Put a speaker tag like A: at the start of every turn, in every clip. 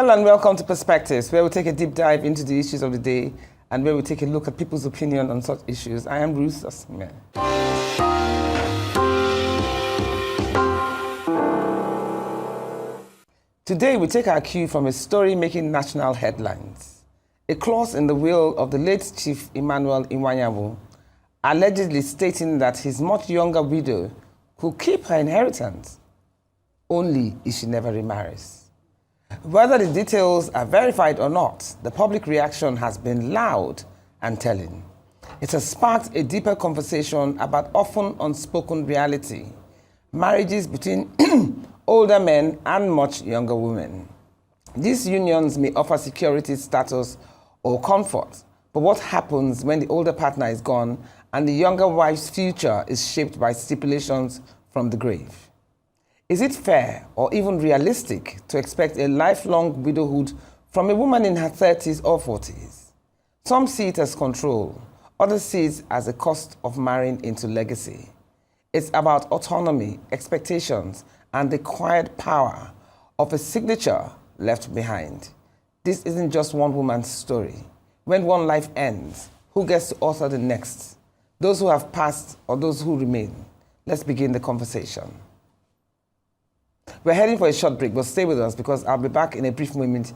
A: Hello and welcome to Perspectives, where we take a deep dive into the issues of the day and where we take a look at people's opinion on such issues. I am Ruth Osman. Today we take our cue from a story making national headlines. A clause in the will of the late Chief Emmanuel Iwanyawu allegedly stating that his much younger widow could keep her inheritance only if she never remarries. Whether the details are verified or not, the public reaction has been loud and telling. It has sparked a deeper conversation about often unspoken reality, marriages between older men and much younger women. These unions may offer security, status, or comfort, but what happens when the older partner is gone and the younger wife's future is shaped by stipulations from the grave? Is it fair or even realistic to expect a lifelong widowhood from a woman in her 30s or 40s? Some see it as control, others see it as a cost of marrying into legacy. It's about autonomy, expectations, and the quiet power of a signature left behind. This isn't just one woman's story. When one life ends, who gets to author the next? Those who have passed or those who remain? Let's begin the conversation. We're heading for a short break, but stay with us because I'll be back in a brief moment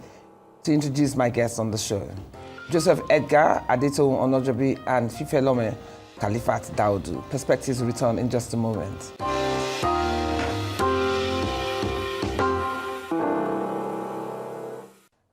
A: to introduce my guests on the show. Joseph Edgar, Adetoun, Onajobi, and Fifelomo, Dawodu. Perspectives will return in just a moment.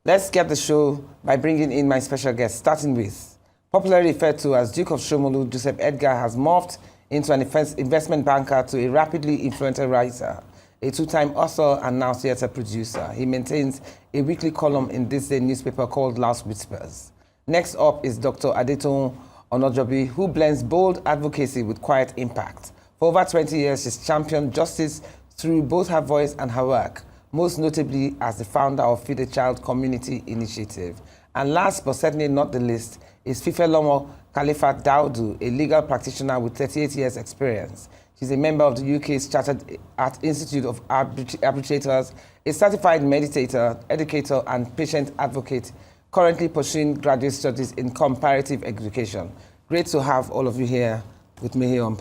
A: Let's get the show by bringing in my special guest, starting with, popularly referred to as Duke of Shomolu, Joseph Edgar has morphed into an investment banker to a rapidly influential writer, a two-time author and now theatre producer. He maintains a weekly column in this day newspaper called Loud Whispers. Next up is Dr. Adetoun Onajobi, who blends bold advocacy with quiet impact. For over 20 years, she's championed justice through both her voice and her work, most notably as the founder of Feed a Child Community Initiative. And last but certainly not the least is Fifelomo Dawodu, a legal practitioner with 38 years experience. She's a member of the UK's Chartered Art Institute of Arbitrators, a certified meditator, educator, and patient advocate, currently pursuing graduate studies in comparative education. Great to have all of you here with me here on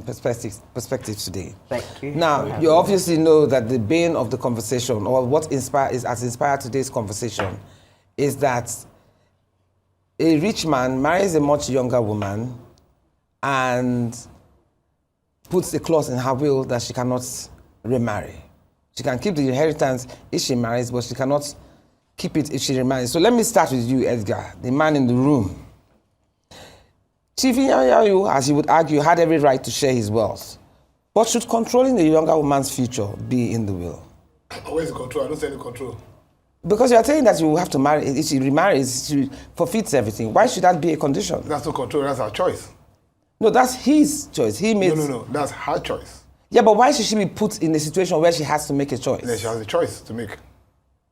A: Perspectives today. Thank you. Now, you obviously know that the bane of the conversation, or what has inspired today's conversation, is that a rich man marries a much younger woman and puts a clause in her will that she cannot remarry. She can keep the inheritance if she marries, but she cannot keep it if she remarries. So let me start with you, Edgar, the man in the room. Chief Iwanyawu, as he would argue, had every right to share his wealth. But should controlling the younger woman's future be in the will?
B: Where's the control? I don't see any control.
A: Because you are saying that you will have to marry, if she remarries, she forfeits everything. Why should that be a condition?
B: That's not control, that's our choice.
A: No, that's his choice. He made.
B: No, that's her choice.
A: Yeah, but why should she be put in a situation where she has to make a choice?
B: Yeah, she has a choice to make.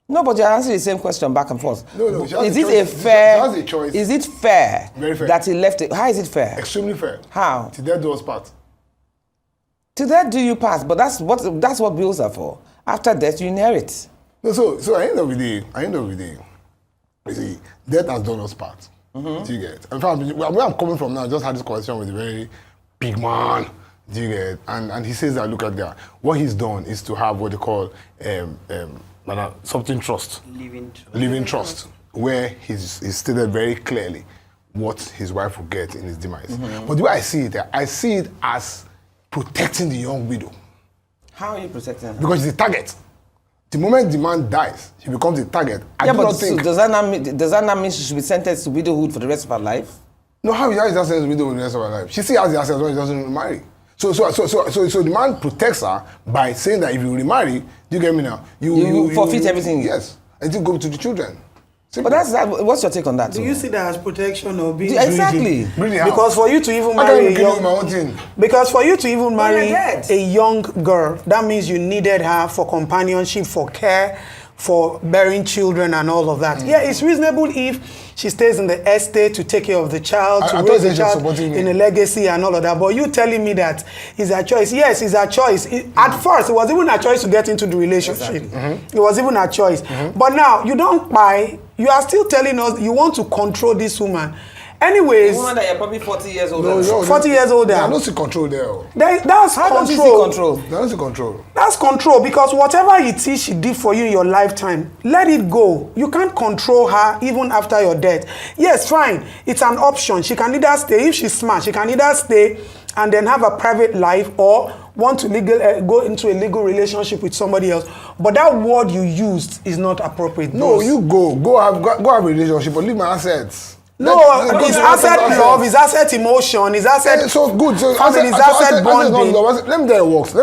A: No, but you're answering the same question back and forth.
B: No, she has
A: is
B: a
A: it
B: choice.
A: a fair?
B: She has a choice.
A: Is it fair?
B: Very fair.
A: That he left it? How is it fair?
B: Extremely fair.
A: How?
B: Till death do us part.
A: To that do you pass? But that's what wills are for. After death, you inherit.
B: No, so at the end of the day, you see, death has done us part. Mm-hmm. Do you get? In fact, where I'm coming from now, I just had this conversation with a very big man. Do you get? And he says that, look at that. What he's done is to have what they call something trust. Living trust, where he's stated very clearly what his wife will get in his demise. Mm-hmm. But the way I see it as protecting the young widow.
A: How are you protecting her?
B: Because she's a target. The moment the man dies, she becomes a target.
A: So does that not mean she should be sentenced to widowhood for the rest of her life?
B: No, how is that sentenced to widowhood for the rest of her life? She still has the assets when she doesn't marry. So the man protects her by saying that if you remarry, do you get me now?
A: You forfeit everything.
B: Yes, and you go to the children.
A: Simple. But what's your take on that?
C: Do you see that as protection or being
A: exactly
C: greedy? Because for you to even marry a young girl, that means you needed her for companionship, for care, for bearing children and all of that. Yeah, it's reasonable if she stays in the estate to take care of the child, to raise the child in a legacy and all of that. But you telling me that it's a choice. Yes, it's a choice. At first, it was even a choice to get into the relationship. It was even a choice. But now, you don't buy, you are still telling us you want to control this woman. Anyways,
A: the woman that you're probably 40 years older.
C: 40 years older.
B: There are no control there.
C: That's
A: How
C: control.
A: does she see control?
B: There is control.
C: That's control, because whatever it is she did for you in your lifetime, let it go. You can't control her even after your death. Yes, fine. It's an option. She can either stay, if she's smart, she can either stay and then have a private life, or want to go into a legal relationship with somebody else. But that word you used is not appropriate.
B: No, you go have a relationship, but leave my assets.
C: No, it's asset love, it's asset emotion, it's asset
B: so good. So
C: family, it's asset bonding.
B: Let me tell you works.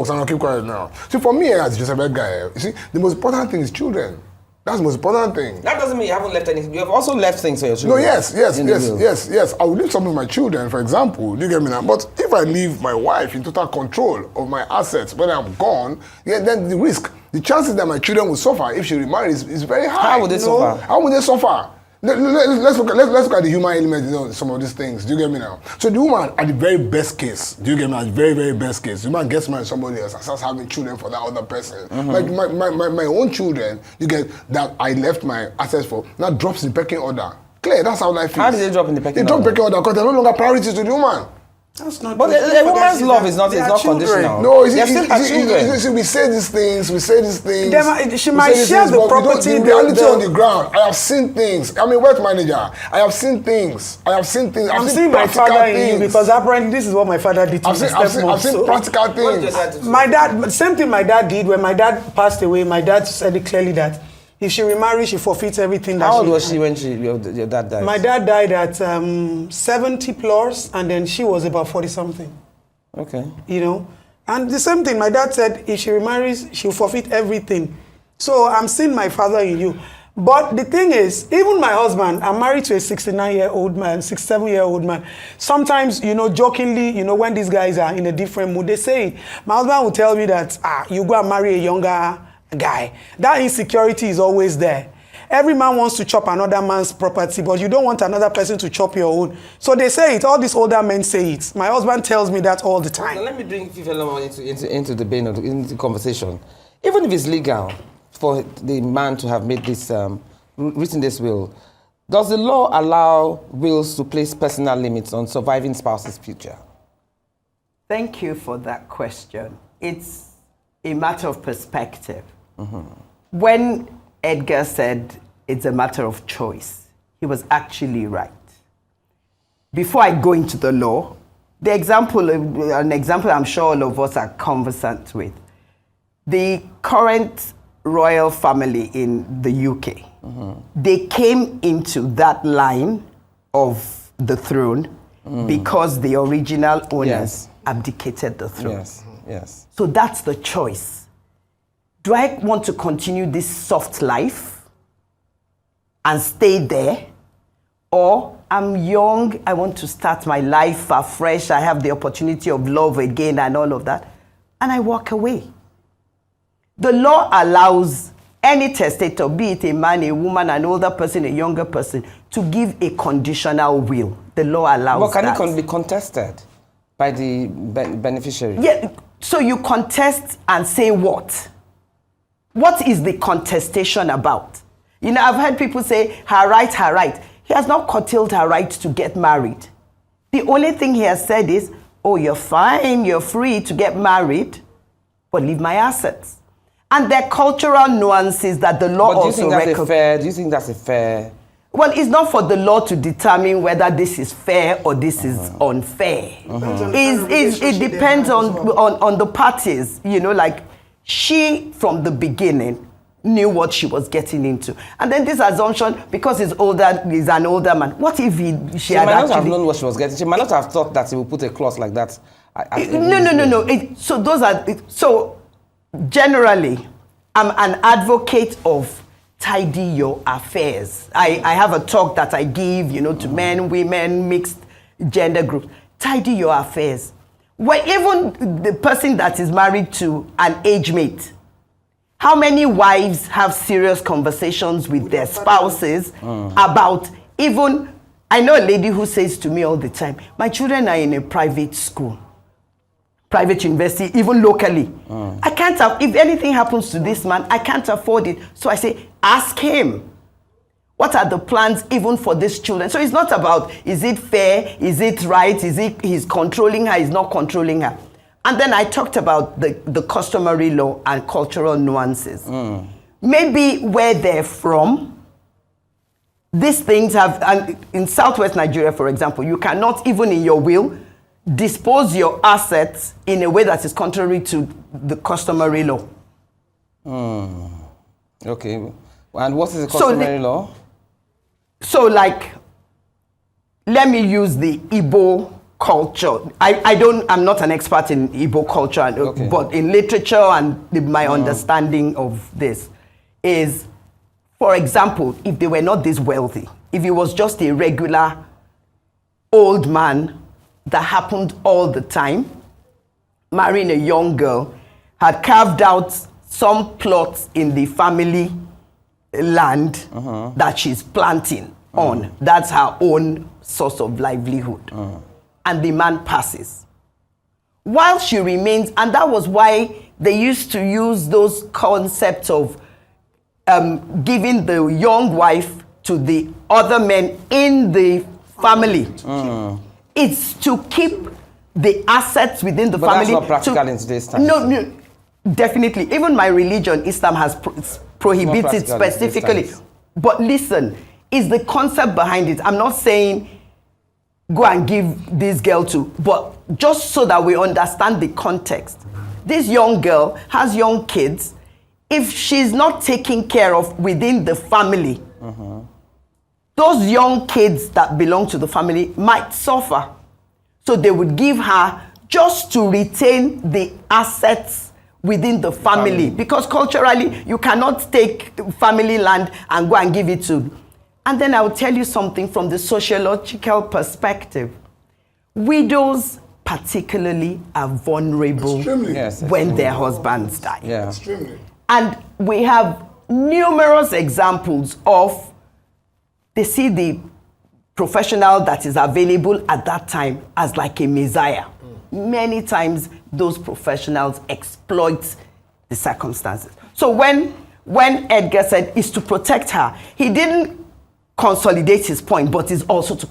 B: And I'll keep quiet now. See, for me as just a bad guy, you see, the most important thing is children. That's the most important thing.
A: That doesn't mean you haven't left anything. You have also left things for your
B: No,
A: children.
B: yes. I will leave something for my children, for example. Do you get me now? But if I leave my wife in total control of my assets when I'm gone, then the chances that my children will suffer if she remarries is very high.
A: How would they suffer?
B: How would they suffer? Let's look at the human element, some of these things. Do you get me now? So the woman, at the very best case, do you get me? At the very, very best case, the woman gets married to somebody else and starts having children for that other person. Like my own children, you get that I left my assets for, now drops in pecking order. Clear, that's how life is.
A: How did they drop in the pecking order?
B: They drop pecking order because they're no longer priority to the woman.
C: That's not.
A: But a woman's love is not conditional.
B: No,
A: they're still her children.
B: We say these things.
C: She might share the property.
B: The reality on the ground. I have seen things. I'm a wealth manager. I have seen things. I'm
C: seeing my father in you, because apparently this is what my father did to me.
B: I've seen practical things.
C: My dad, same thing my dad did when my dad passed away. My dad said it clearly that if she remarries, she forfeits everything.
A: How old was she when your dad died?
C: My dad died at 70 plus, and then she was about 40 something.
A: Okay.
C: You know, and the same thing. My dad said if she remarries, she'll forfeit everything. So I'm seeing my father in you. But the thing is, even my husband, I'm married to a 69-year-old man, 67-year-old man. Sometimes, jokingly, when these guys are in a different mood, they say it. My husband will tell me that, you go and marry a younger guy. That insecurity is always there. Every man wants to chop another man's property, but you don't want another person to chop your own. So they say it. All these older men say it. My husband tells me that all the time.
A: Now let me bring Fifelomo into the vein into the conversation. Even if it's legal for the man to have made this, written this will, does the law allow wills to place personal limits on surviving spouse's future?
D: Thank you for that question. It's a matter of perspective. When Edgar said it's a matter of choice, he was actually right. Before I go into the law, an example I'm sure all of us are conversant with. The current royal family in the UK, they came into that line of the throne because the original owners abdicated the throne.
A: Yes.
D: So that's the choice. Do I want to continue this soft life and stay there? Or I'm young, I want to start my life afresh, I have the opportunity of love again and all of that, and I walk away. The law allows any testator, be it a man, a woman, an older person, a younger person, to give a conditional will. The law allows that.
A: But can it be contested by the beneficiary?
D: Yeah, so you contest and say what? What is the contestation about? I've heard people say, her right. He has not curtailed her right to get married. The only thing he has said is, oh, you're fine, you're free to get married, but leave my assets. And there are cultural nuances that the law also recognizes.
A: Do you think that's a fair?
D: Well, it's not for the law to determine whether this is fair or this is unfair. It depends on the parties, like she, from the beginning, knew what she was getting into. And then this assumption, because he's an older man, what if she had
A: might not have known what she was getting. She might not have thought that he would put a clause like that. No. Generally, I'm an advocate of tidy your affairs. I have a talk that I give, to men, women, mixed gender groups. Tidy your affairs. Where even the person that is married to an age mate,
D: How many wives have serious conversations with their spouses about even, I know a lady who says to me all the time, my children are in a private school, private university, even locally. I can't, if anything happens to this man, I can't afford it. So I say, ask him. What are the plans even for these children? So it's not about, is it fair? Is it right? Is it he's controlling her? He's not controlling her. And then I talked about the customary law and cultural nuances. Maybe where they're from, these things have, and in Southwest Nigeria, for example, you cannot even in your will dispose your assets in a way that is contrary to the customary law.
A: Okay. And what is the customary law?
D: So like, let me use the Igbo culture. I'm not an expert in Igbo culture, but in literature and my understanding of this is, for example, if they were not this wealthy, if he was just a regular old man that happened all the time, marrying a young girl, had carved out some plots in the family land that she's planting on. That's her own source of livelihood. And the man passes. While she remains, and that was why they used to use those concepts of giving the young wife to the other men in the family. It's to keep the assets within the family.
A: But that's not practical in today's time.
D: No, definitely. Even my religion, Islam, has prohibited specifically. But listen, it's the concept behind it. I'm not saying go and give this girl to, but just so that we understand the context. This young girl has young kids. If she's not taken care of within the family, those young kids that belong to the family might suffer. So they would give her just to retain the assets within the family. Because culturally, you cannot take family land and go and give it to. And then I'll tell you something from the sociological perspective. Widows particularly are vulnerable when their husbands die.
B: Extremely.
D: And we have numerous examples of, they see the professional that is available at that time as like a messiah. Many times those professionals exploit the circumstances. So when Edgar said it's to protect her, he didn't consolidate his point, but it's also to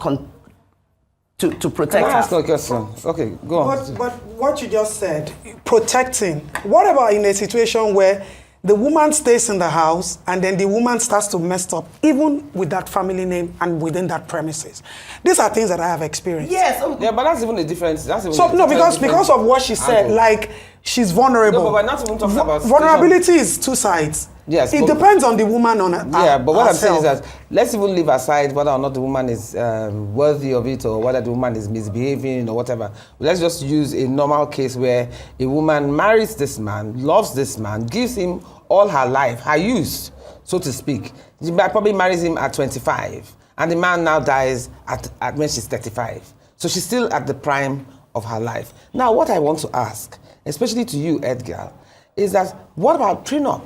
D: protect
A: Can I ask
D: her.
A: a question? Okay, go on.
C: But what you just said, protecting. What about in a situation where the woman stays in the house and then the woman starts to mess up, even with that family name and within that premises? These are things that I have experienced.
D: Yes.
A: Yeah, but that's even a difference.
C: Because of what she said, like she's vulnerable.
A: No, but we're not even talking about
C: vulnerability is two sides.
A: Yes,
C: it depends on the woman on
A: yeah, but what
C: herself.
A: I'm saying is that let's even leave aside whether or not the woman is worthy of it or whether the woman is misbehaving or whatever. Let's just use a normal case where a woman marries this man, loves this man, gives him all her life, her youth, so to speak. She probably marries him at 25, and the man now dies at when she's 35. So she's still at the prime of her life. Now, what I want to ask, especially to you, Edgar, is that what about prenup?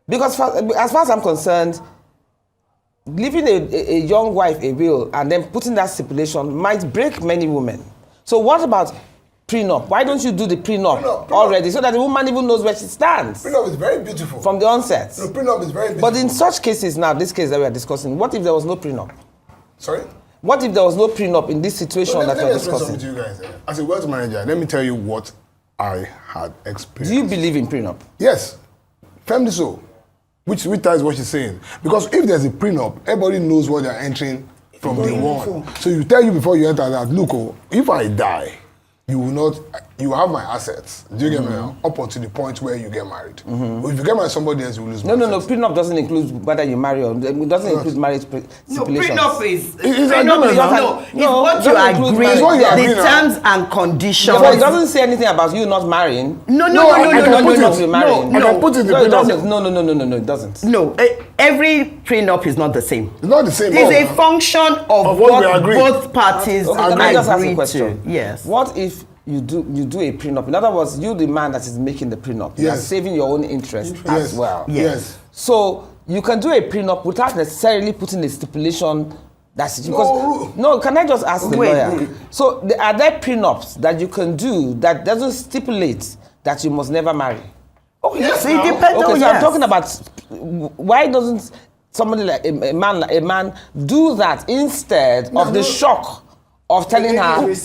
A: Because as far as I'm concerned, leaving a young wife a will and then putting that stipulation might break many women. So what about prenup? Why don't you do the prenup already so that the woman even knows where she stands?
B: Prenup is very beautiful.
A: From the onset.
B: No, prenup is very beautiful.
A: But in such cases now, this case that we are discussing, what if there was no prenup?
B: Sorry?
A: What if there was no prenup in this situation that you're discussing?
B: Let me explain something to you guys. As a wealth manager, let me tell you what I had experienced.
A: Do you believe in prenup?
B: Yes, firmly so. Which ties what she's saying. Because if there's a prenup, everybody knows what they're entering from day one. So you tell you before you enter that, look, if I die, you will not, you have my assets. Do you get me now? Up until the point where you get married. But if you get married to somebody else, you will lose my assets.
A: No, prenup doesn't include whether you marry or, it doesn't include marriage stipulations.
D: No, prenup is
B: It's
D: what you agree, the terms and conditions.
A: Yeah, but it doesn't say anything about you not marrying.
D: No,
A: It doesn't.
D: No, every prenup is not the same.
B: It's not the same.
D: It's a function of what
B: we agree.
D: both parties
A: Okay, can I just ask a
D: agree
A: question?
D: to. Yes.
A: What if you do a prenup. In other words, you the man that is making the prenup. You are saving your own interest as well.
B: Yes.
A: So you can do a prenup without necessarily putting a stipulation. That's it. Because, no, can I just ask the lawyer? So are there prenups that you can do that doesn't stipulate that you must never marry?
D: Oh yes, it depends.
A: Okay, so I'm talking about why doesn't somebody like a man do that instead of the shock of telling her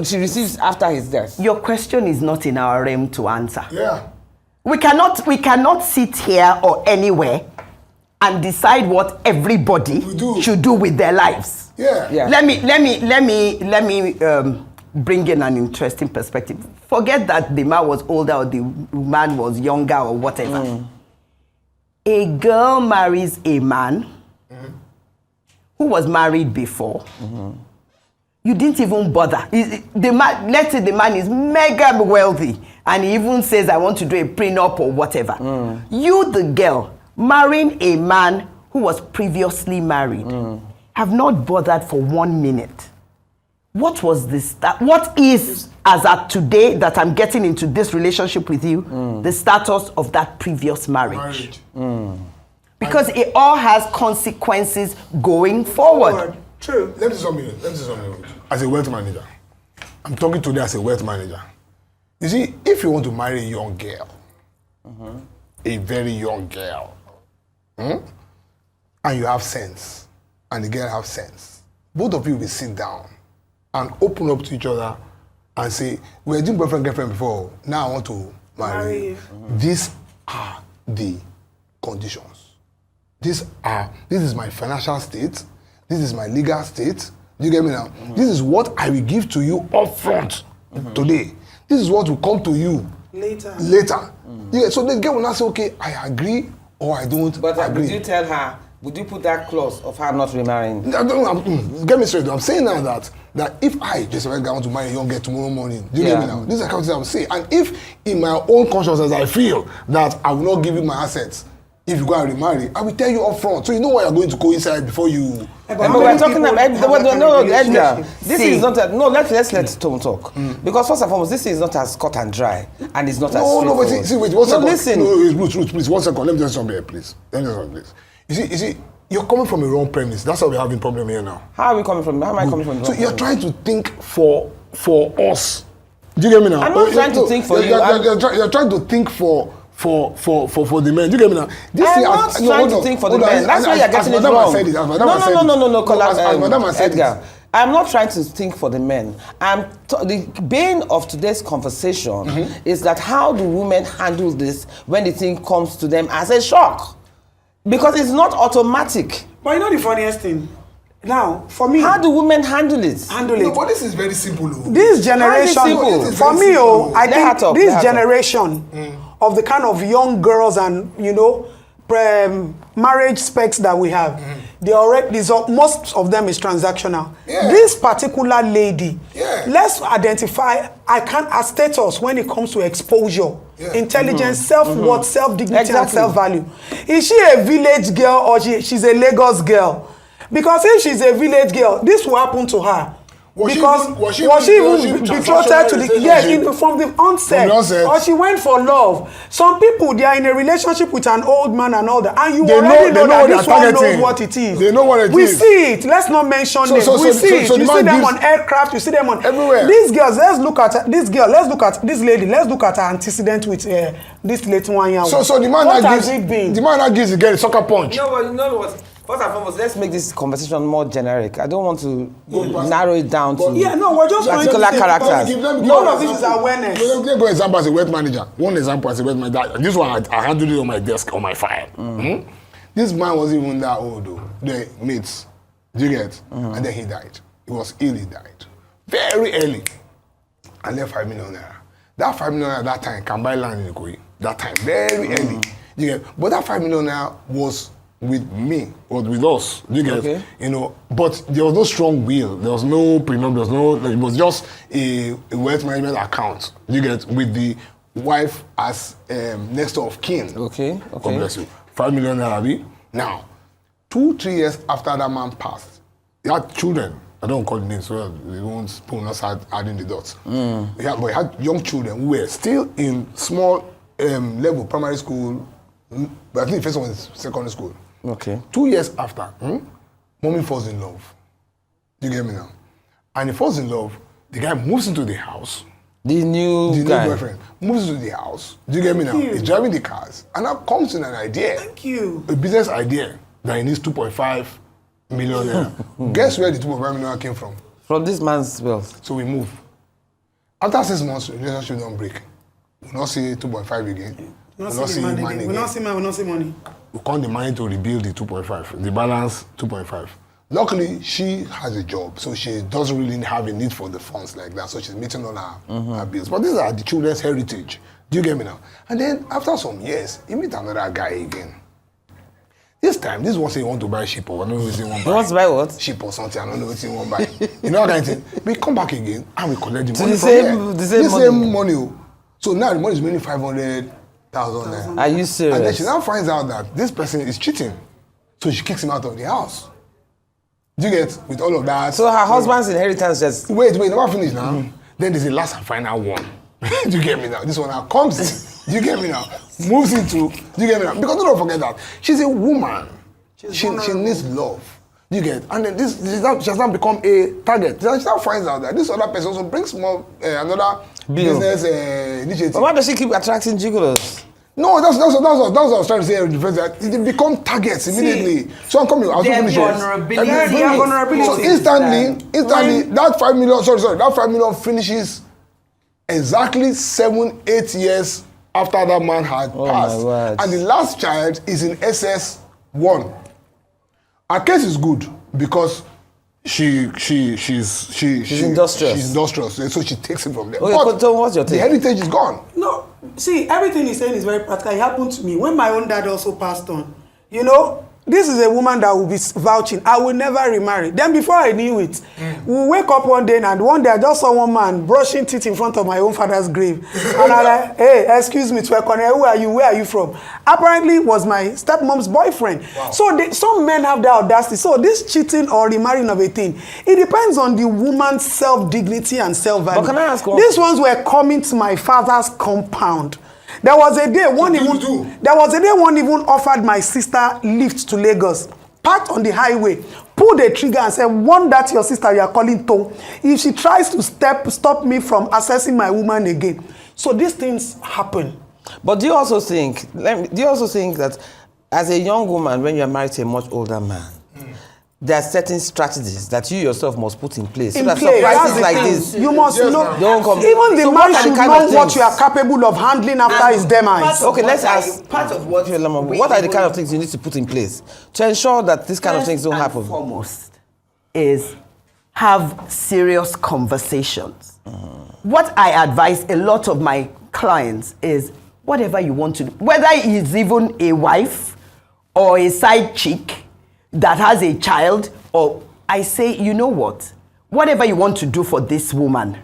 A: she receives after his death?
D: Your question is not in our realm to answer.
B: Yeah.
D: We cannot sit here or anywhere and decide what everybody should do with their lives.
B: Yeah.
D: Let me bring in an interesting perspective. Forget that the man was older or the man was younger or whatever. A girl marries a man who was married before. You didn't even bother. Let's say the man is mega wealthy and he even says, I want to do a prenup or whatever. You, the girl, marrying a man who was previously married, have not bothered for 1 minute. What was this? What is, as at today that I'm getting into this relationship with you, the status of that previous marriage? Because it all has consequences going forward.
C: True.
B: Let me say something. As a wealth manager, I'm talking today as a wealth manager. You see, if you want to marry a young girl, a very young girl, and you have sense, and the girl have sense, both of you will sit down and open up to each other and say, we were doing boyfriend, girlfriend before, now I want to marry you. These are the conditions. This is my financial state. This is my legal state. Do you get me now? This is what I will give to you up front today. This is what will come to you later. Yeah, so the girl will not say, okay, I agree or I don't agree.
A: Would you tell her, would you put that clause of her not remarrying?
B: Get me straight. I'm saying now that if I just want to marry a young girl tomorrow morning, do you get me now? This is the kind of thing I'm saying. And if in my own consciousness I feel that I will not give you my assets, if you go and remarry, I will tell you up front. So you know what you're going to go inside before you.
A: But we're talking about Edgar. This is not. Let's talk. Because first and foremost, this is not as cut and dry, and it's not as straightforward.
B: No, see, wait, one second.
A: Listen.
B: Ruth, please, 1 second. Let me just something here, please. You see, you're coming from a wrong premise. That's why we're having problem here now.
A: How are we coming from? How am I coming from?
B: So you're trying to think for us. Do you get me now?
A: I'm not trying to think for you.
B: You're trying to think for the men. Do you get me now?
A: I'm not trying to think for the men. That's why you're getting it wrong. No, Edgar. I'm not trying to think for the men. The bane of today's conversation is that how do women handle this when the thing comes to them as a shock? Because it's not automatic.
C: But you know the funniest thing? Now, for me...
A: How do women handle it?
B: No, but this is very simple.
C: This generation... For me, I think this generation of the kind of young girls and, marriage specs that we have, most of them is transactional. This particular lady, let's identify her status when it comes to exposure, intelligence, self-worth, self-dignity, and self-value. Is she a village girl or she's a Lagos girl? Because if she's a village girl, this will happen to her. Was she even betrothed to the from the onset, or she went for love? Some people, they are in a relationship with an old man and all that, and you already know that this one knows what it is.
B: They know what it is.
C: We see it. Let's not mention names. We see it. You see them on aircraft. You see them on
B: everywhere.
C: These girls. Let's look at this girl. Let's look at this lady. Let's look at her antecedent with this late one year.
B: So the man that gives the girl a soccer punch.
A: You know what? First and foremost, let's make this conversation more generic. I don't want to narrow it down to
C: we're just
A: particular characters.
C: All of this is awareness.
B: Let me go example as a wealth manager. One example as a wealth manager. This one I handled it on my desk, on my file. This man wasn't even that old though. The mates, do you get? And then he died. He was ill, he died. Very early. I left 5 million naira. That 5 million naira at that time can buy land in Ikoyi. That time, very early. You get? But that 5 million naira was with me or with us, do you get? But there was no strong will, there was no prenup, it was just a wealth management account, do you get, with the wife as next of kin.
A: Okay.
B: God bless you. 5 million naira. Now, 2-3 years after that man passed, he had children, I don't call the names so they won't start adding the dots. Yeah, but he had young children who were still in small level, primary school, but I think the first one is secondary school.
A: Okay.
B: 2 years after, mommy falls in love. You get me now? And he falls in love, the guy moves into the house.
A: The new guy.
B: Boyfriend moves into the house. Do you get me now? He's driving the cars. And now comes in an idea.
C: Thank you.
B: A business idea that he needs 2.5 million naira. Guess where the 2.5 million came from?
A: From this man's wealth.
B: So we move. After 6 months, relationship don't break. We not see 2.5 again.
C: We not see money again. We not see money.
B: We count the money to rebuild the 2.5. The balance 2.5. Luckily, she has a job, so she doesn't really have a need for the funds like that. So she's meeting all her bills. But these are the children's heritage. Do you get me now? And then after some years, he meet another guy again. This time, this one say he want to buy sheep or I don't know what he want to buy.
A: He wants to buy what?
B: Sheep or something. I don't know what he want to buy. You know what kind of thing? We come back again and we collect the money
A: the
B: from
A: same,
B: there.
A: the same money.
B: money. So now the money is mainly 500,000 naira.
A: Are you serious?
B: And then she now finds out that this person is cheating. So she kicks him out of the house. Do you get with all of that?
A: So her husband's inheritance just...
B: Wait, never finish now. Then there's the last and final one. Do you get me now? This one now comes in. Do you get me now? Moves into. Do you get me now? Because don't forget that she's a woman. She needs love. You get, and then she has now become a target. She now finds out that this other person also brings more another business initiative.
A: But why does she keep attracting gigolos?
B: No, that's what I was trying to say. That they become targets immediately. So I'm coming. I'll finish
C: vulnerability.
B: So instantly, that 5 million. Sorry, that 5 million finishes exactly 7-8 years after that man had passed, and the last child is in SS1. Her case is good because she's industrious. She's industrious, so she takes it from there.
A: Okay, but so what's your take?
B: The heritage is gone.
C: No, see, everything he's saying is very practical. It happened to me when my own dad also passed on. You know, this is a woman that will be vouching. I will never remarry. Then before I knew it, we wake up one day and one day I just saw one man brushing teeth in front of my own father's grave. And I'm like, hey, excuse me, Twekone, who are you? Where are you from? Apparently it was my stepmom's boyfriend. Wow. So some men have the audacity. So this cheating or remarrying of a thing, it depends on the woman's self-dignity and self-value.
A: But can I ask one?
C: These ones were coming to my father's compound. There was a day one even offered my sister lift to Lagos, parked on the highway, pulled the trigger and said, "One that your sister you are calling to, if she tries to stop me from accessing my woman again." So these things happen.
A: But do you also think that as a young woman, when you are married to a much older man, there are certain strategies that you yourself must put in place so that surprises like this
C: you must know.
A: Don't come.
C: Even the man should know what you are capable of handling after his demise.
A: Okay, let's ask. What are the kind of things you need to put in place to ensure that this kind of things don't happen?
D: Foremost is have serious conversations. What I advise a lot of my clients is whatever you want to do, whether it's even a wife or a side chick that has a child, or I say, you know what? Whatever you want to do for this woman,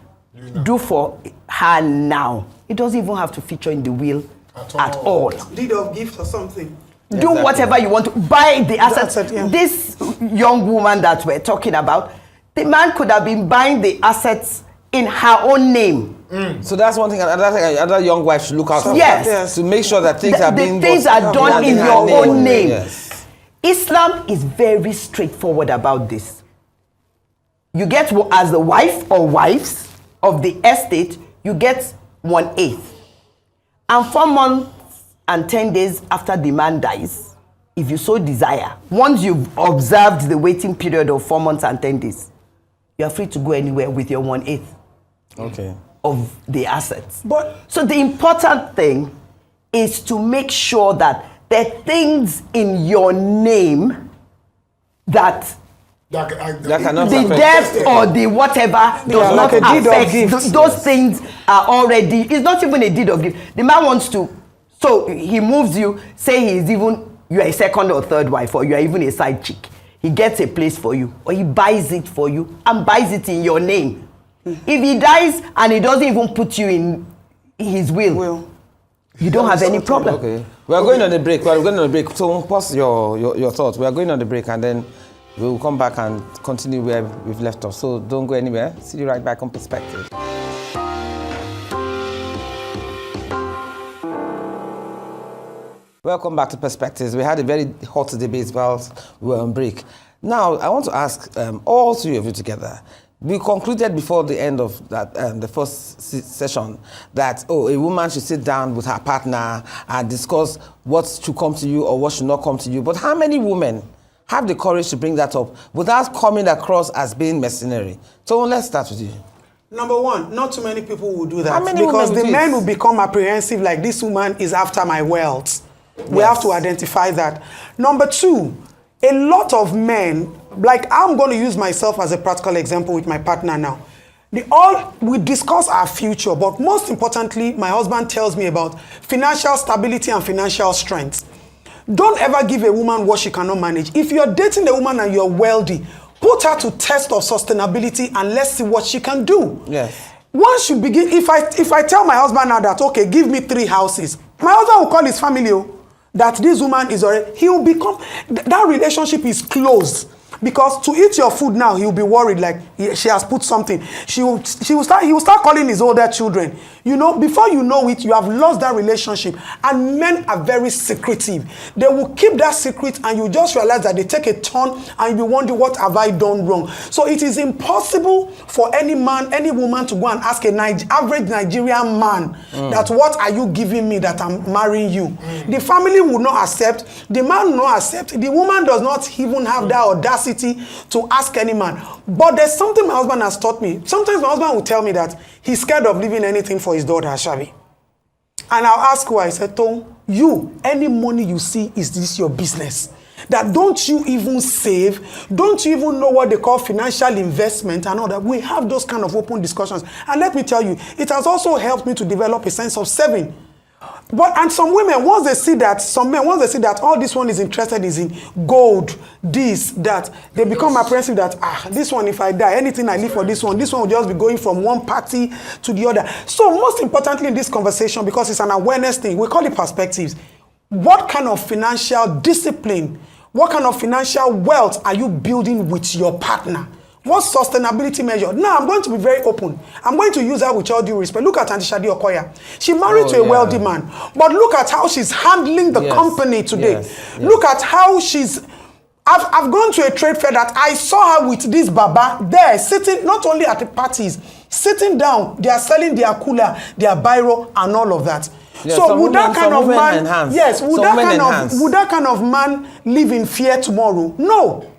D: do for her now. It doesn't even have to feature in the will at all.
C: Deed of gift or something.
D: Do whatever you want to. Buy the assets. This young woman that we're talking about, the man could have been buying the assets in her own name.
A: So that's one thing another young wife should look out for.
D: Yes.
A: To make sure that things are being
D: done in your own name.
A: Yes.
D: Islam is very straightforward about this. You get, as the wife or wives of the estate, you get 1/8. And 4 months and 10 days after the man dies, if you so desire, once you've observed the waiting period of 4 months and 10 days, you are free to go anywhere with your 1/8 of the assets. So the important thing is to make sure that there are things in your name that the debt or the whatever does not affect. Those things are already, it's not even a deed of gift. The man wants to, so he moves you, say you are a second or third wife, or you are even a side chick. He gets a place for you, or he buys it for you and buys it in your name. If he dies and he doesn't even put you in his will, you don't have any problem.
A: Okay. We are going on the break. So pause your thoughts. We are going on the break and then We will come back and continue where we've left off. So don't go anywhere. See you right back on Perspective. Welcome back to Perspectives. We had a very hot debate while we were on break. Now, I want to ask all three of you together. We concluded before the end of that, the first session that, a woman should sit down with her partner and discuss what should come to you or what should not come to you. But how many women have the courage to bring that up without coming across as being mercenary? So let's start with you.
C: Number one, not too many people will do that.
A: How many
C: because
A: women
C: the men will become apprehensive like this woman is after my wealth. We have to identify that. Number two, a lot of men, like I'm going to use myself as a practical example with my partner now. We discuss our future, but most importantly, my husband tells me about financial stability and financial strength. Don't ever give a woman what she cannot manage. If you're dating a woman and you're wealthy, put her to test of sustainability and let's see what she can do.
A: Yes.
C: Once you begin, if I tell my husband now that, okay, give me 3 houses, my husband will call his family, that this woman is already, he will become, that relationship is closed. Because to eat your food now, he'll be worried like she has put something. He will start calling his older children. You know, before you know it, you have lost that relationship. And men are very secretive. They will keep that secret and you just realize that they take a turn and you be wondering, what have I done wrong? So it is impossible for any man, any woman to go and ask an average Nigerian man that what are you giving me that I'm marrying you? The family will not accept. The man will not accept. The woman does not even have that audacity to ask any man. But there's something my husband has taught me. Sometimes my husband will tell me that he's scared of leaving anything for his daughter, Shavi. And I'll ask why. I said, Tom, any money you see, is this your business? That don't you even save? Don't you even know what they call financial investment and all that? We have those kind of open discussions. And let me tell you, it has also helped me to develop a sense of saving. And some women, once they see that all this one is interested is in gold, this, that, they become apprehensive that, this one, if I die, anything I leave for this one will just be going from one party to the other. So most importantly in this conversation, because it's an awareness thing, we call it perspectives. What kind of financial discipline, what kind of financial wealth are you building with your partner? What sustainability measure? Now, I'm going to be very open. I'm going to use her with all due respect. Look at Auntie Shadi Okoya. She married to a wealthy man. But look at how she's handling the company today. Yes. Look at how she's... I've gone to a trade fair that I saw her with this Baba there, sitting not only at the parties, sitting down. They are selling their cooler, their biro, and all of that. Yeah, so would that kind of man... Yes, would that kind of man live in fear tomorrow? No.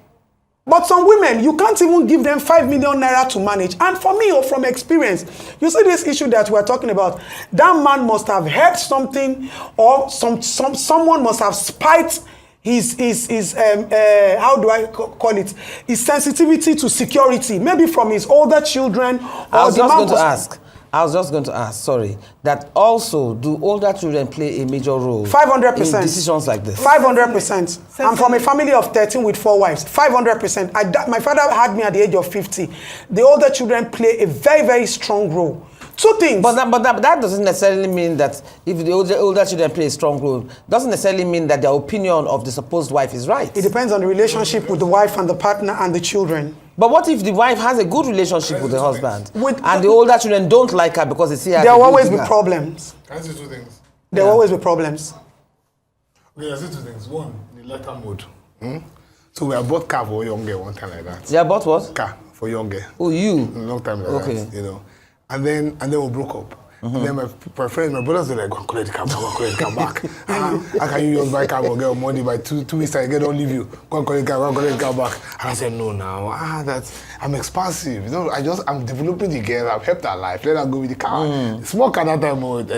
C: But some women, you can't even give them 5 million naira to manage. And for me, or from experience, you see this issue that we're talking about, that man must have heard something, or someone must have spiked his how do I call it, his sensitivity to security, maybe from his older children.
A: I was just going to ask, sorry, that also, do older children play a major role
C: 500%
A: in decisions like this?
C: 500%. I'm from a family of 13 with 4 wives. 500%. My father had me at the age of 50. The older children play a very, very strong role. 2 things.
A: But that doesn't necessarily mean that if the older children play a strong role, doesn't necessarily mean that their opinion of the supposed wife is right.
C: It depends on the relationship with the wife and the partner and the children.
A: But what if the wife has a good relationship with the husband and the older children don't like her because they see her?
C: There will always be problems.
B: Can I say 2 things?
C: There will always be problems.
B: Okay, I say 2 things. One, in the latter mode. So we have bought car for younger one time like that.
A: Yeah, bought what?
B: Car for younger.
A: Oh, you?
B: A long time like that, you know. And then we broke up. And then my friends, my brothers were like, go and collect the car back, how can you just buy car or get money by 2 weeks time, don't leave you, go and collect the car back. And I said, no, now, I'm expansive. You know, I'm developing the girl, I've helped her life, let her go with the car. Small car that time with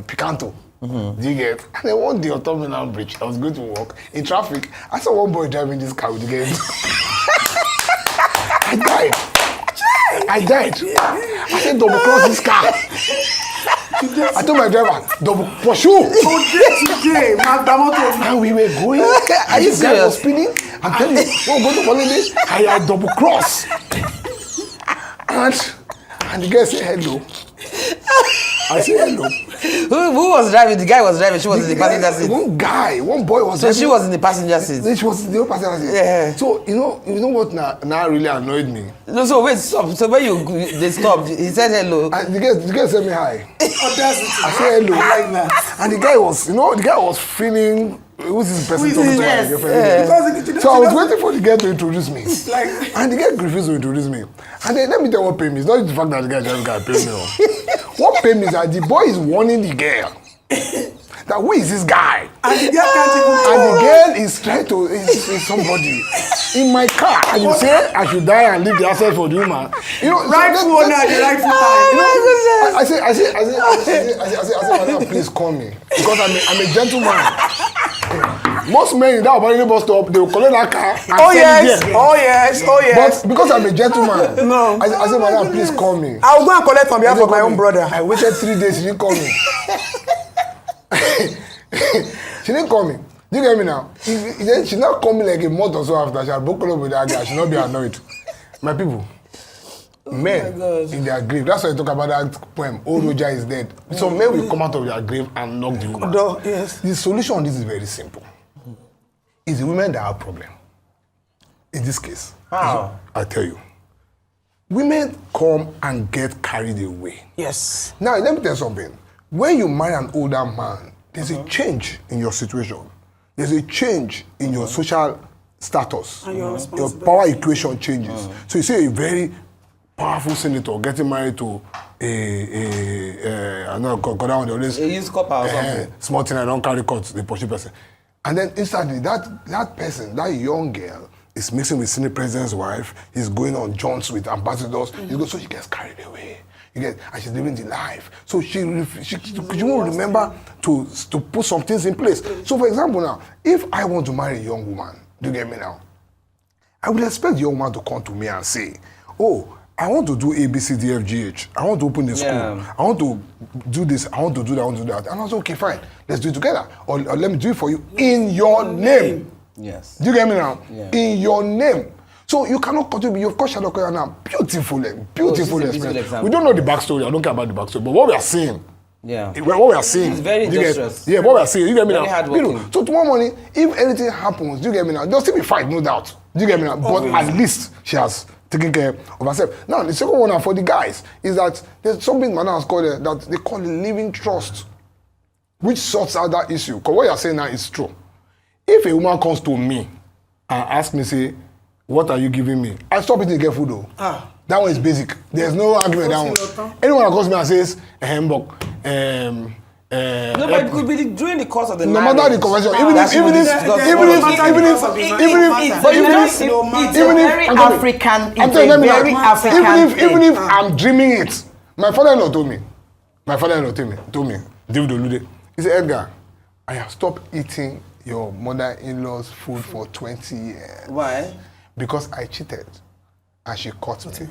B: Picanto. Do you get? And then one day on Terminal Bridge, I was going to walk in traffic. I saw one boy driving this car with the girl. I died. I said, double cross this car. I told my driver, double pursue. And we were going. Are you serious? Spinning. I'm telling you, we're going to holiday. I had double cross. And the girl said hello. I said hello.
A: Who was driving? The guy was driving. She was in the passenger seat.
B: One boy was.
A: So she was in the passenger seat.
B: She was in the passenger seat.
A: Yeah.
B: So you know what now really annoyed me.
A: No, so wait, stop. So when they stopped, he said hello.
B: And the guy said me hi.
C: Audacity.
B: I said hello.
C: I like that.
B: And the guy was feeling. Who's this person talking to my girlfriend?
C: Yeah.
B: So I was waiting for the guy to introduce me.
C: Like,
B: And the guy refused to introduce me. And then let me tell you what paid me. It's not the fact that the guy just got paid me. What paid me is that the boy is warning the girl that who is this guy?
C: and the girl can't even
B: And the girl is trying to is somebody in my car. And you say I should die and leave the asset for the woman. You know,
C: rightful owner at the rightful time.
B: You know, I say, madam, please call me because I'm a gentleman. Most men in that abandoned bus stop, they will collect that car and send it there.
C: Oh yes.
B: But because I'm a gentleman,
C: No.
B: I said, madam, please call me.
C: I will go and collect on behalf of my own brother.
B: I waited 3 days, she didn't call me. She didn't call me. Do you get me now? She not call me like a month or so after. She had broken up with that guy. She not be annoyed. My people, men in their grave. That's why I talk about that poem. Old Roger is dead. Some men will come out of their grave and knock the woman.
C: Yes.
B: The solution on this is very simple. It's the women that have problem. In this case,
A: How?
B: I tell you, women come and get carried away.
C: Yes.
B: Now, let me tell you something. When you marry an older man, there's a change in your situation. There's a change in your social status.
C: And your
B: Your
C: responsibility.
B: power equation changes. So you see a very powerful senator getting married to I know go down the list.
A: A used copper or something.
B: Small thing I don't carry cut, the pursue person. And then instantly that person, that young girl, is mixing with Senate President's wife, he's going on jaunts with ambassadors, so she gets carried away. And she's living the life. So she won't remember to put some things in place. So for example now, if I want to marry a young woman, do you get me now? I would expect the young man to come to me and say, oh, I want to do A, B, C, D, F, G, H. I want to open a school.
A: Yeah.
B: I want to do this. I want to do that. I want to do that. And I was okay, fine. Let's do it together. Or let me do it for you in your name.
A: Yes.
B: Do you get me now?
A: Yeah.
B: In your name. So you cannot continue. You've got Shadow Koya now. Beautiful experience.
A: example.
B: We don't know the backstory. I don't care about the backstory. But what we are saying,
A: Yeah.
B: what we are saying,
A: It's very
B: you get-
A: industrious.
B: Yeah, what we are saying, you get me
A: Very
B: now?
A: hardworking.
B: So tomorrow morning, if anything happens, do you get me now? There'll still be fight, no doubt. Do you get me now? But at least she has taken care of herself. Now the second one for the guys is that there's something Madam has called that they call a living trust, which sorts out that issue. Because what you're saying now is true. If a woman comes to me and asks me, say, what are you giving me? I stop eating get food though. That one is basic. There's no argument that one. Anyone that comes to me and says,
A: No, but it could be during the course of the
B: no
A: marriage.
B: matter the convention,
A: That's what this is because-
B: even if I'm dreaming it, my father-in-law told me, Dawodu, he said, Edgar, I have stopped eating your mother-in-law's food for 20 years.
A: Why?
B: Because I cheated and she caught me.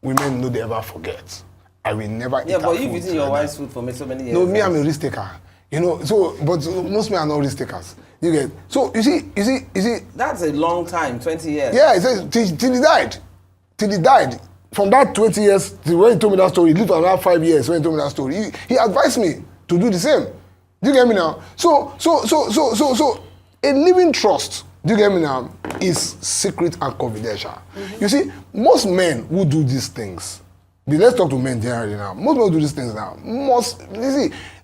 B: Women know they ever forget. I will never eat
A: Yeah, but
B: her
A: you've
B: food
A: eaten your
B: like
A: wife's
B: that.
A: food for so many years.
B: No, me, I'm a risk taker. You know, so but most men are not risk takers. You get so you see.
A: That's a long time, 20 years.
B: Yeah, it says till he died. Till he died. From that 20 years till when he told me that story, he lived for around 5 years when he told me that story. He advised me to do the same. Do you get me now? So a living trust, do you get me now, is secret and confidential. You see, most men who do these things, let's talk to men generally now. Most men who do these things now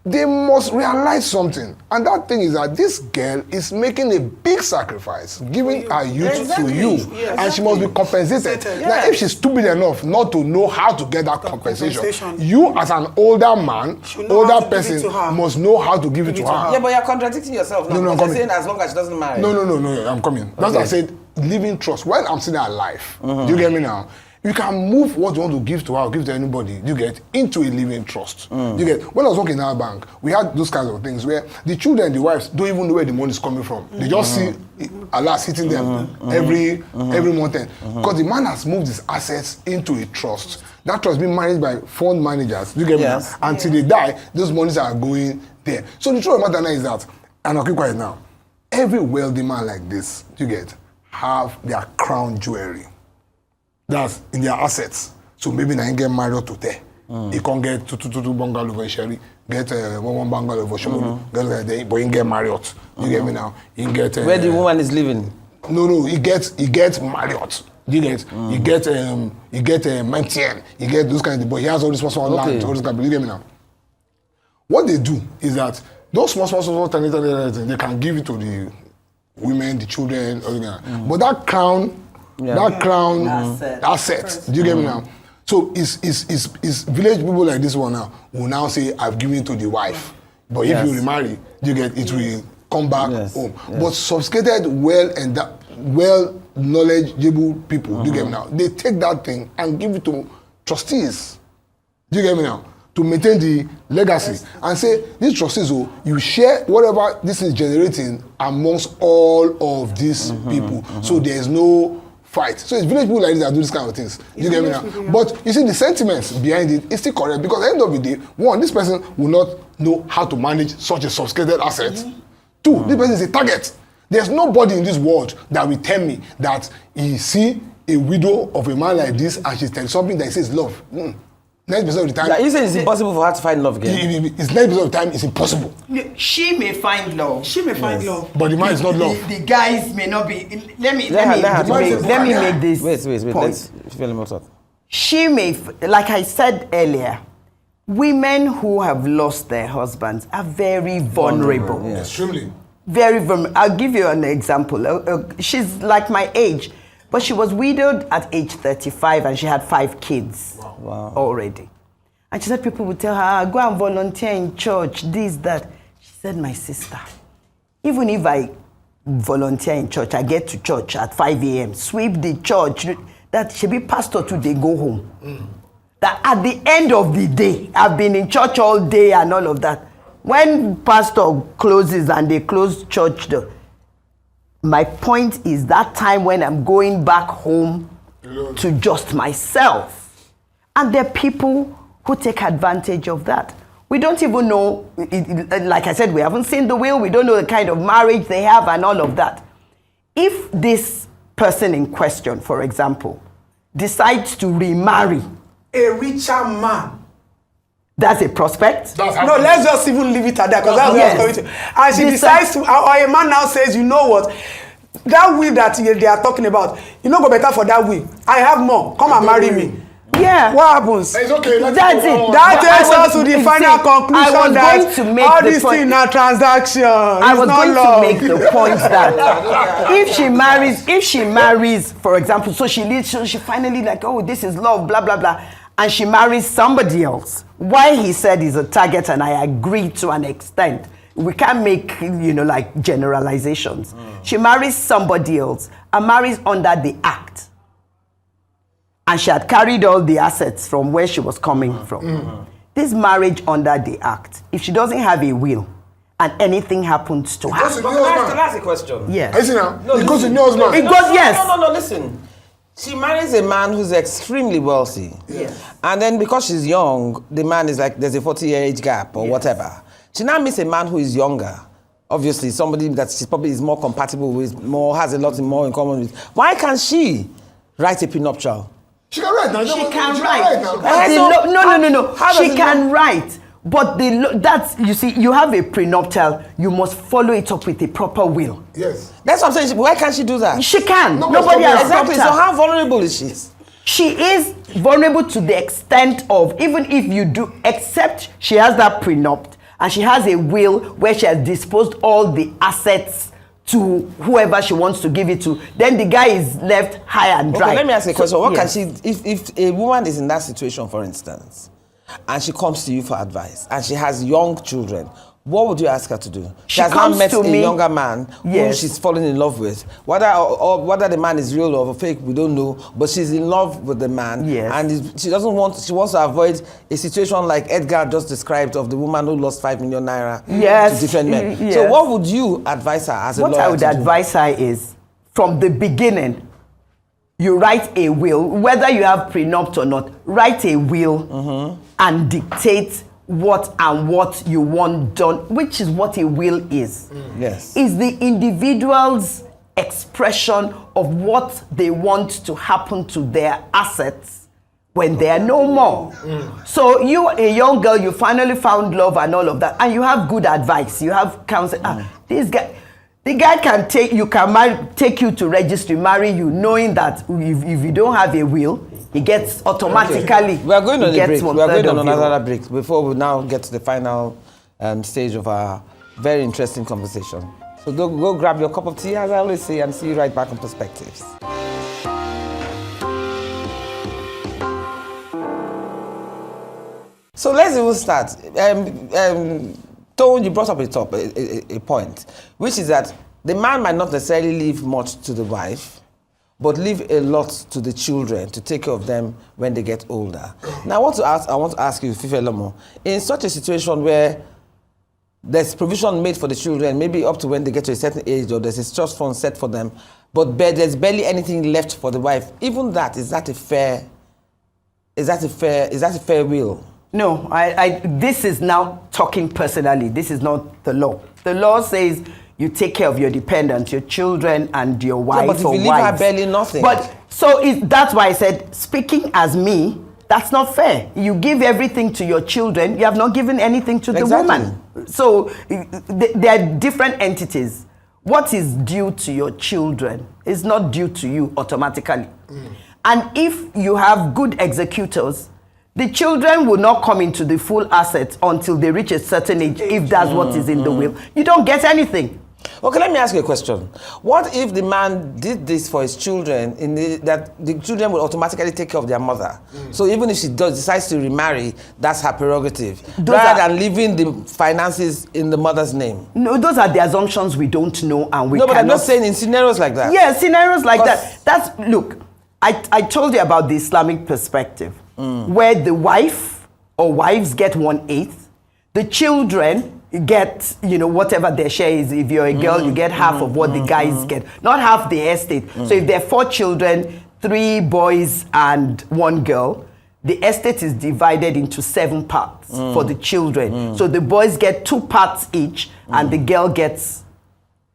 B: they must realize something. And that thing is that this girl is making a big sacrifice, giving her youth to you.
C: Yes,
B: and she must be compensated. Now, if she's stupid enough not to know how to get that compensation, you as an older man, older person, must know how to give it to her.
A: Yeah, but you're contradicting yourself now.
B: No, I'm
A: You're
B: coming.
A: saying as long as she doesn't marry.
B: No, I'm coming. That's why I said living trust. When I'm sitting alive, do you get me now? You can move what you want to give to her or give to anybody, you get, into a living trust. You get, when I was working in our bank, we had those kinds of things where the children, the wives, don't even know where the money is coming from. They just see Allah hitting them every month end. Because the man has moved his assets into a trust. That trust being managed by fund managers, you get me now? Until they die, those monies are going there. So the truth of the matter now is that, and I'll keep quiet now, every wealthy man like this, you get, have their crown jewelry. That's in their assets. So maybe I get married to there. He can't get two bungalow for Sherry, get one bungalow for Shomolu, but he can get Marriott. You get me now? He can get
A: where the woman is living.
B: No, he gets Marriott. You get he get Maintien, he get those kind of, but he has all this small land, all this kind of, you get me now? What they do is that those small they can give it to the women, the children, all that. But that crown asset, do you get me now? So is village people like this one now will now say, I've given it to the wife. But if you remarry, you get it will come back home. Yes. But sophisticated, well knowledgeable people, do you get me now? They take that thing and give it to trustees. Do you get me now? To maintain the legacy and say, these trustees, you share whatever this is generating amongst all of these people. So there is no fight. So it's village people like this that do this kind of things. You get me now? But you see, the sentiments behind it is still correct, because at the end of the day, one, this person will not know how to manage such a sophisticated asset. Two, this person is a target. There's nobody in this world that will tell me that he see a widow of a man like this and she's telling something that he says love. 90% of the time.
A: Yeah, you say it's impossible for her to find love again.
B: It's 90% of the time it's impossible.
D: She may find love.
C: She may find love.
B: But the man is not love.
D: The guys may not be. Let me make this
A: Wait.
D: point.
A: Let's feel him out.
D: She may, like I said earlier, women who have lost their husbands are very vulnerable.
A: Yeah.
B: Extremely.
D: Very vulnerable. I'll give you an example. She's like my age, but she was widowed at age 35 and she had 5 kids already. And she said people would tell her, go and volunteer in church, this, that. She said, my sister, even if I volunteer in church, I get to church at 5 a.m., sweep the church, that she be pastor till they go home. That at the end of the day, I've been in church all day and all of that. When pastor closes and they close church door, my point is that time when I'm going back home to just myself. And there are people who take advantage of that. We don't even know, like I said, we haven't seen the will, we don't know the kind of marriage they have and all of that. If this person in question, for example, decides to remarry
C: a richer man,
D: that's a prospect.
C: No, let's just even leave it at that, because that's what I'm going to. And she decides to, or a man now says, you know what, that will that they are talking about, you know, go better for that will. I have more. Come and marry me.
D: Yeah.
C: What happens?
B: It's okay.
D: That's it.
C: That takes us to the final conclusion that all these things are transactions.
D: I was going to make the point that if she marries, for example, so she finally like, oh, this is love, blah, blah, blah, and she marries somebody else. Why he said he's a target, and I agree to an extent. We can't make, like generalizations. She marries somebody else and marries under the act. And she had carried all the assets from where she was coming from. This marriage under the act, if she doesn't have a will and anything happens to her.
A: Can I ask a question?
D: Yes.
B: Listen now. It goes to Neo's man.
D: It goes, yes.
A: No, listen. She marries a man who's extremely wealthy.
D: Yes.
A: And then because she's young, the man is like, there's a 40-year age gap or whatever. She now meets a man who is younger. Obviously, somebody that she probably is more compatible with, has a lot more in common with. Why can't she write a prenuptial?
B: She can write now.
D: She can write.
A: No.
D: She can write. But that's, you see, you have a prenuptial, you must follow it up with a proper will.
B: Yes.
A: That's what I'm saying. Why can't she do that?
D: She can. Nobody has stopped
A: Exactly.
D: her.
A: So how vulnerable is she?
D: She is vulnerable to the extent of, even if you do, except she has that prenup and she has a will where she has disposed all the assets to whoever she wants to give it to, then the guy is left high and dry.
A: Okay, let me ask you a question. What can she, if a woman is in that situation, for instance, and she comes to you for advice, and she has young children, what would you ask her to do? She has now met a younger man who she's fallen in love with. Whether the man is real or fake, we don't know. But she's in love with the man, and she wants to avoid a situation like Edgar just described of the woman who lost 5 million naira to different men.
D: Yes.
A: So what would you advise her as a lawyer?
D: What I would advise her is, from the beginning, you write a will, whether you have prenup or not, write a will and dictate what you want done, which is what a will is.
A: Yes.
D: Is the individual's expression of what they want to happen to their assets when they are no more. So you, a young girl, you finally found love and all of that, and you have good advice, you have counsel. This guy, the guy can take you, take you to registry, marry you, knowing that if you don't have a will, he gets automatically.
A: Okay. We are going on a break. We are going on another
D: will.
A: break before we now get to the final stage of our very interesting conversation. So go grab your cup of tea, as I always say, and see you right back on Perspectives. So let's even start. Toun, you brought up a point, which is that the man might not necessarily leave much to the wife, but leave a lot to the children to take care of them when they get older. Now, I want to ask you, Fifelomo, in such a situation where there's provision made for the children, maybe up to when they get to a certain age, or there's a trust fund set for them, but there's barely anything left for the wife. Even that, is that a fair will?
D: No, this is now talking personally. This is not the law. The law says you take care of your dependents, your children, and your wife.
A: Yeah, but if you leave her barely nothing.
D: But so that's why I said, speaking as me, that's not fair. You give everything to your children. You have not given anything to the woman. So there are different entities. What is due to your children is not due to you automatically. And if you have good executors, the children will not come into the full assets until they reach a certain age, if that's what is in the will. You don't get anything.
A: Okay, let me ask you a question. What if the man did this for his children, that the children will automatically take care of their mother? So even if she decides to remarry, that's her prerogative, rather than leaving the finances in the mother's name?
D: No, those are the assumptions we don't know, and we
A: No, but I'm not saying in scenarios like that.
D: Yeah, scenarios like that. Look, I told you about the Islamic perspective, where the wife or wives get 1/8, the children get, whatever their share is. If you're a girl, you get half of what the guys get, not half the estate. So if there are 4 children, 3 boys and 1 girl, the estate is divided into 7 parts for the children. So the boys get 2 parts each, and the girl gets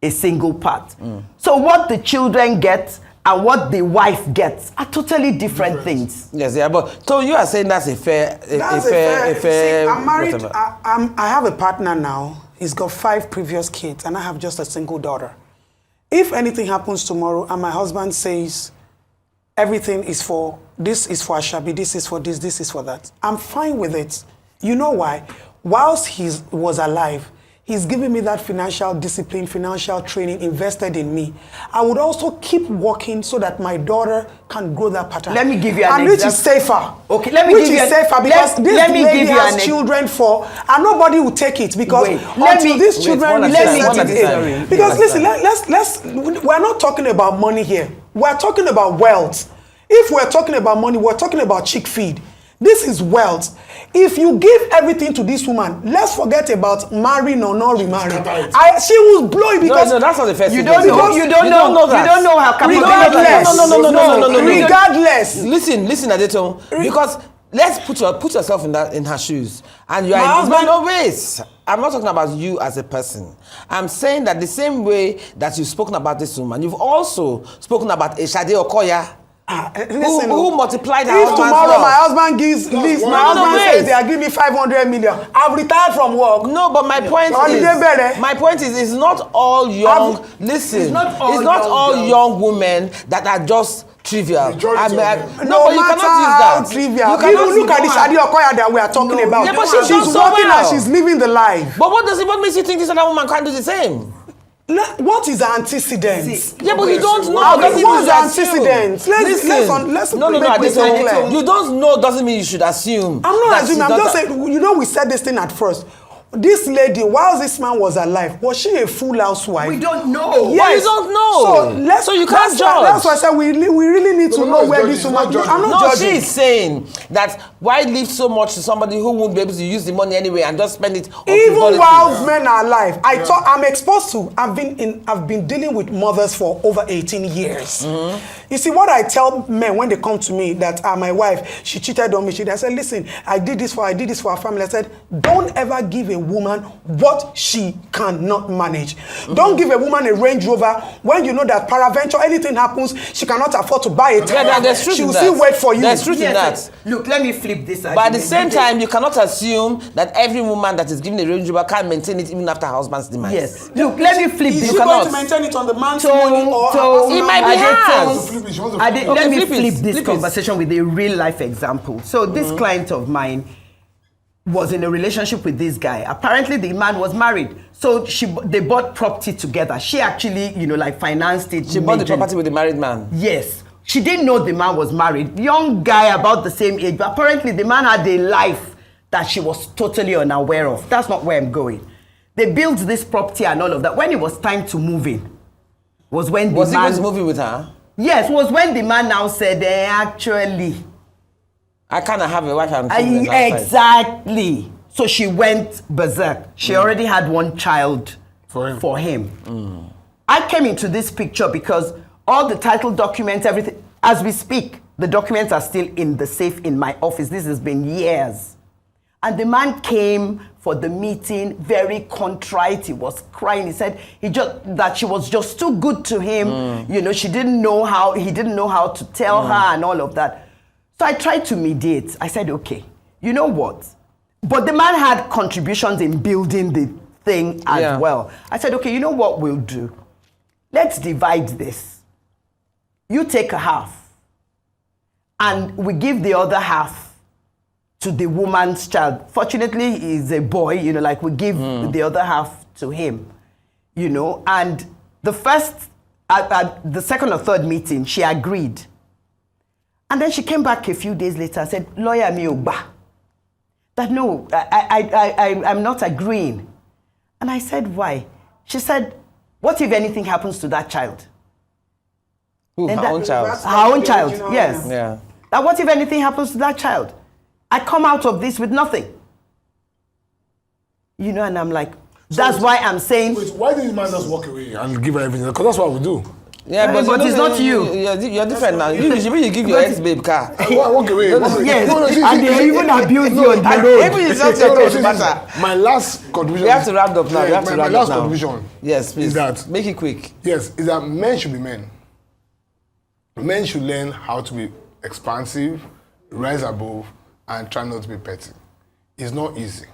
D: a single part. So what the children get and what the wife gets are totally different things.
A: Yes, yeah, but so you are saying that's a fair.
C: See, I'm married. I have a partner now. He's got 5 previous kids, and I have just a single daughter. If anything happens tomorrow, and my husband says everything is for this, is for Ashabi, this is for this is for that, I'm fine with it. You know why? Whilst he was alive, he's giving me that financial discipline, financial training, invested in me. I would also keep working so that my daughter can grow that pattern.
D: Let me give you an example.
C: And which is safer.
D: Okay, let me give you
C: safer because this lady has children for, and nobody will take it because until these children reach a certain age. Because listen, we're not talking about money here. We're talking about wealth. If we're talking about money, we're talking about chick feed. This is wealth. If you give everything to this woman, let's forget about marrying or not remarrying. She will blow it because
A: no, that's not the first thing.
D: You don't know that. You don't know how capable.
C: No. Regardless.
A: Listen, Adetoun. Because let's put yourself in her shoes, and you are. I'm not talking about you as a person. I'm saying that the same way that you've spoken about this woman, you've also spoken about Eshade Okoya.
C: Listen,
A: who multiplied her
C: if tomorrow my husband gives leaves, my husband says they are giving me 500 million. I've retired from work.
A: No, but my point is, it's not all young. It's not all young women that are just trivial.
C: No, but you cannot use that. Trivial. Even look at the Shadi Okoya that we are talking about.
A: Yeah, but she's
C: working and she's living the life.
A: But what makes you think this other woman can't do the same?
C: What is the antecedent?
A: Yeah, but you don't know.
C: What is the antecedent? Let's
A: no. You don't know doesn't mean you should assume.
C: I'm not assuming. I'm just saying. We said this thing at first. This lady, while this man was alive, was she a full housewife?
D: We don't know.
A: Yes. You don't know. So you can't judge.
C: That's why I said we really need to know where this woman. I'm not judging.
A: She's saying that Why leave so much to somebody who won't be able to use the money anyway and just spend it on
C: Even
A: frivolities?
C: while men are alive, I'm exposed to. I've been dealing with mothers for over 18 years. You see, what I tell men when they come to me that my wife, she cheated on me. I said, listen, I did this for our family. I said, don't ever give a woman what she cannot manage. Don't give a woman a Range Rover when you know that peradventure anything happens, she cannot afford to buy it.
A: There's truth
C: she
A: in
C: will
A: that.
C: still wait for you.
A: There's truth in that.
D: Look, let me flip this.
A: But at the same time, you cannot assume that every woman that is given a Range Rover can maintain it even after her husband's demise.
D: Yes. Look, let me flip
C: Is
D: this.
C: she going to maintain it on the man's money or
A: it might be hers.
D: Let me
A: flip it.
D: flip this
A: Flip it.
D: conversation with a real life example. So this client of mine was in a relationship with this guy. Apparently the man was married. So they bought property together. She actually, financed it.
A: She bought the property with the married man.
D: Yes. She didn't know the man was married. Young guy about the same age. But apparently the man had a life that she was totally unaware of. That's not where I'm going. They built this property and all of that. When it was time to move in, was when the man...
A: Was he going to move in with her?
D: Yes, was when the man now said, actually...
A: I cannot have a wife and children outside.
D: Exactly. So she went berserk. She already had one child for him. I came into this picture because all the title documents, everything, as we speak, the documents are still in the safe in my office. This has been years. And the man came for the meeting, very contrite. He was crying. He said that she was just too good to him. She didn't know how, he didn't know how to tell her and all of that. So I tried to mediate. I said, okay, you know what? But the man had contributions in building the thing as well. I said, okay, you know what we'll do? Let's divide this. You take a half, and we give the other half to the woman's child. Fortunately, he's a boy, we give the other half to him, and the second or third meeting, she agreed. And then she came back a few days later and said, lawyer mi ogba. That no, I'm not agreeing. And I said, why? She said, what if anything happens to that child?
A: Who, her own child?
D: Her own child, yes.
A: Yeah.
D: Now what if anything happens to that child? I come out of this with nothing. And I'm like, that's why I'm saying...
B: Wait, why did the man just walk away and give her everything? Because that's what we do.
A: Yeah,
D: but it's not you.
A: You're different now. You give your ex-babe car.
B: Walk away.
D: Yes, and they even abuse you on the road.
A: Even it's not your case, matter.
B: My last contribution...
A: We have to round up now.
B: My last contribution...
A: Yes, please.
B: Is that...
A: Make it quick.
B: Yes, is that men should be men. Men should learn how to be expansive, rise above, and try not to be petty. It's not easy,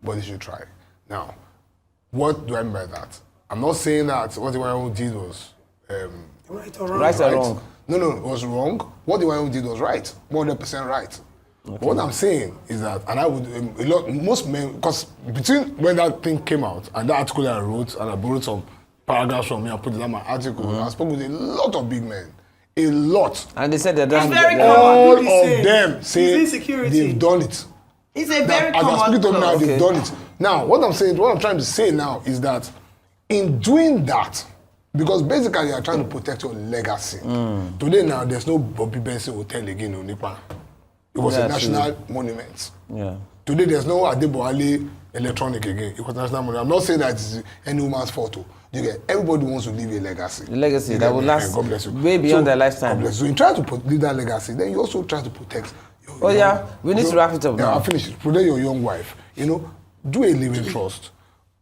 B: but you should try. Now, what do I mean by that? I'm not saying that what the one who did was...
C: right or wrong?
A: Right or wrong?
B: No, it was wrong. What the one who did was right, 100% right. Okay. What I'm saying is that, and I would, most men, because between when that thing came out and that article I wrote, and I borrowed some paragraphs from me, I put it in my article, I spoke with a lot of big men. A lot.
A: And they said they're
B: all of them say they've done it.
D: It's a very common.
B: As I speak to them now,
A: Okay.
B: they've done it. Now, what I'm trying to say now is that in doing that, because basically you are trying to protect your legacy. Today now, there's no Bobby Benson Hotel again in Nipa. It was a national monument.
A: Yeah.
B: Today there's no Adeboale electronic again. It was national monument. I'm not saying that it's any woman's fault. Everybody wants to leave a legacy.
A: A legacy that will last
B: God bless you.
A: way beyond their lifetime.
B: God bless you. So in trying to leave that legacy, then you also try to protect your
A: we need to wrap it up now.
B: I'll finish it. Protect your young wife. Do a living trust.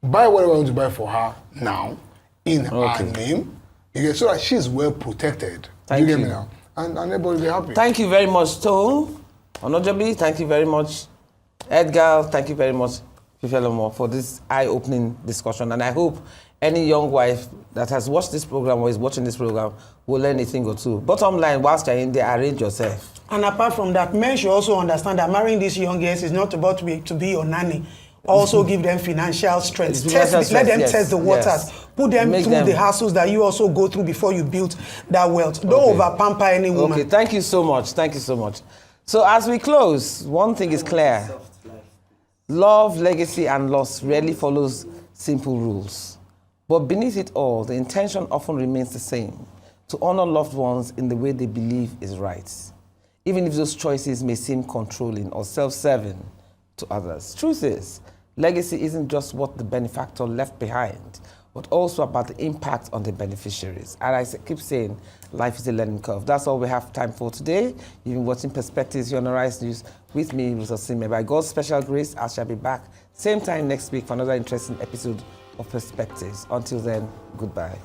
B: Buy whatever you want to buy for her now in her name. So that she's well protected.
A: Thank you.
B: Get me now? And everybody will be happy.
A: Thank you very much, Toun. Onajobi, thank you very much. Edgar, thank you very much, Fifelomo, for this eye-opening discussion. And I hope any young wife that has watched this program or is watching this program will learn a thing or two. Bottom line, whilst you're in there, arrange yourself.
C: And apart from that, men should also understand that marrying these young girls is not about to be your nanny. Also give them financial strength. Let them test the waters. Yes. Put them through the hassles that you also go through before you build that wealth. Don't over-pamper any woman.
A: Okay, thank you so much. Thank you so much. So as we close, one thing is clear. Love, legacy, and loss rarely follows simple rules. But beneath it all, the intention often remains the same, to honor loved ones in the way they believe is right. even if those choices may seem controlling or self-serving to others. Truth is, legacy isn't just what the benefactor left behind, but also about the impact on the beneficiaries. And I keep saying, life is a learning curve. That's all we have time for today. You've been watching Perspectives here on Arise News with me, Mr. Sime. By God's special grace, I shall be back same time next week for another interesting episode of Perspectives. Until then, goodbye.